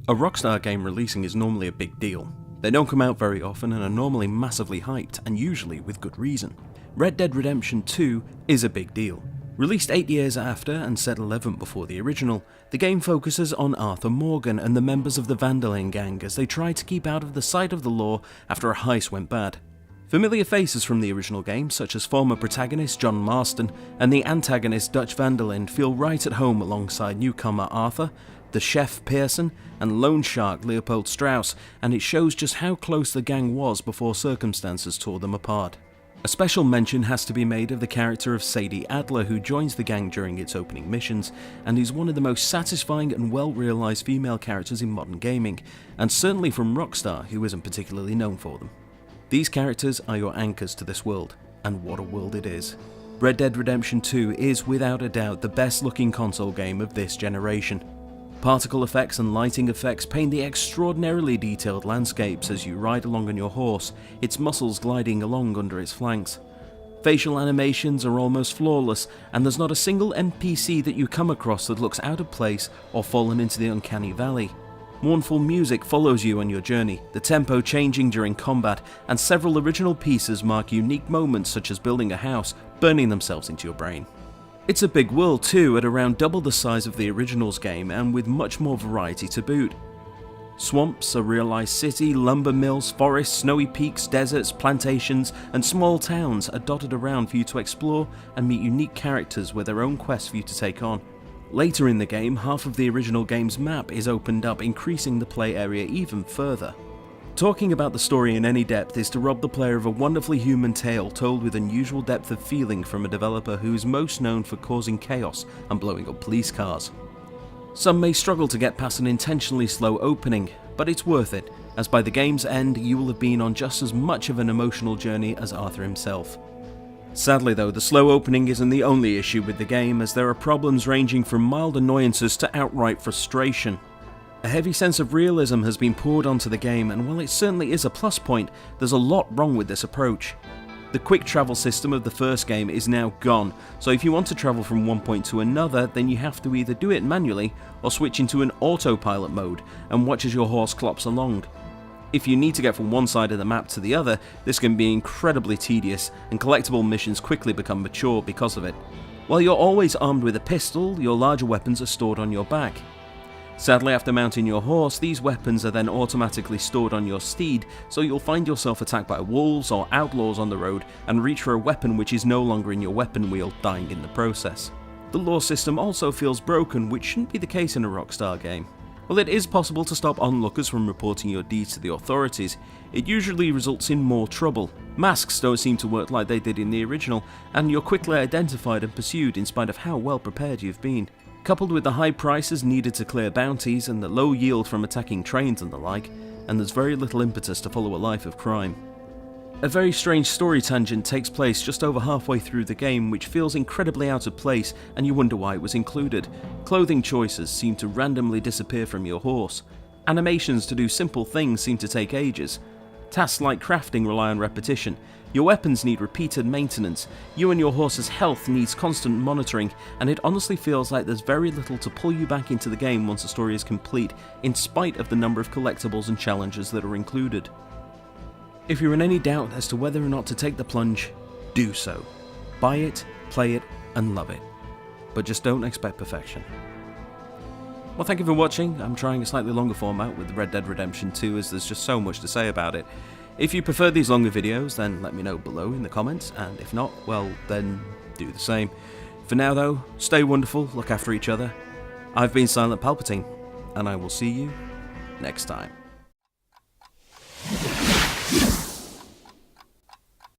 A Rockstar game releasing is normally a big deal. They don't come out very often and are normally massively hyped, and usually with good reason. Red Dead Redemption 2 is a big deal. Released 8 years after and set 11 before the original, the game focuses on Arthur Morgan and the members of the Van der Linde gang as they try to keep out of the sight of the law after a heist went bad. Familiar faces from the original game, such as former protagonist John Marston and the antagonist Dutch van der Linde, feel right at home alongside newcomer Arthur, the chef Pearson, and loan shark Leopold Strauss, and it shows just how close the gang was before circumstances tore them apart. A special mention has to be made of the character of Sadie Adler, who joins the gang during its opening missions, and is one of the most satisfying and well-realised female characters in modern gaming, and certainly from Rockstar, who isn't particularly known for them. These characters are your anchors to this world, and what a world it is. Red Dead Redemption 2 is without a doubt the best looking console game of this generation. Particle effects and lighting effects paint the extraordinarily detailed landscapes as you ride along on your horse, its muscles gliding along under its flanks. Facial animations are almost flawless, and there's not a single NPC that you come across that looks out of place or fallen into the uncanny valley. Mournful music follows you on your journey, the tempo changing during combat, and several original pieces mark unique moments such as building a house, burning themselves into your brain. It's a big world too, at around double the size of the original's game and with much more variety to boot. Swamps, a realised city, lumber mills, forests, snowy peaks, deserts, plantations and small towns are dotted around for you to explore and meet unique characters with their own quests for you to take on. Later in the game, half of the original game's map is opened up, increasing the play area even further. Talking about the story in any depth is to rob the player of a wonderfully human tale told with unusual depth of feeling from a developer who is most known for causing chaos and blowing up police cars. Some may struggle to get past an intentionally slow opening, but it's worth it, as by the game's end you will have been on just as much of an emotional journey as Arthur himself. Sadly though, the slow opening isn't the only issue with the game, as there are problems ranging from mild annoyances to outright frustration. A heavy sense of realism has been poured onto the game, and while it certainly is a plus point, there's a lot wrong with this approach. The quick travel system of the first game is now gone, so if you want to travel from one point to another, then you have to either do it manually or switch into an autopilot mode and watch as your horse clops along. If you need to get from one side of the map to the other, this can be incredibly tedious, and collectible missions quickly become mature because of it. While you're always armed with a pistol, your larger weapons are stored on your back. Sadly, after mounting your horse, these weapons are then automatically stored on your steed, so you'll find yourself attacked by wolves or outlaws on the road and reach for a weapon which is no longer in your weapon wheel, dying in the process. The lore system also feels broken, which shouldn't be the case in a Rockstar game. While it is possible to stop onlookers from reporting your deeds to the authorities, it usually results in more trouble. Masks don't seem to work like they did in the original, and you're quickly identified and pursued in spite of how well prepared you've been. Coupled with the high prices needed to clear bounties and the low yield from attacking trains and the like, and there's very little impetus to follow a life of crime. A very strange story tangent takes place just over halfway through the game, which feels incredibly out of place, and you wonder why it was included. Clothing choices seem to randomly disappear from your horse. Animations to do simple things seem to take ages. Tasks like crafting rely on repetition. Your weapons need repeated maintenance, you and your horse's health needs constant monitoring, and it honestly feels like there's very little to pull you back into the game once the story is complete, in spite of the number of collectibles and challenges that are included. If you're in any doubt as to whether or not to take the plunge, do so. Buy it, play it, and love it. But just don't expect perfection. Well, thank you for watching. I'm trying a slightly longer format with Red Dead Redemption 2 as there's just so much to say about it. If you prefer these longer videos, then let me know below in the comments, and if not, well, then do the same. For now though, stay wonderful, look after each other. I've been Silent Palpatine, and I will see you next time.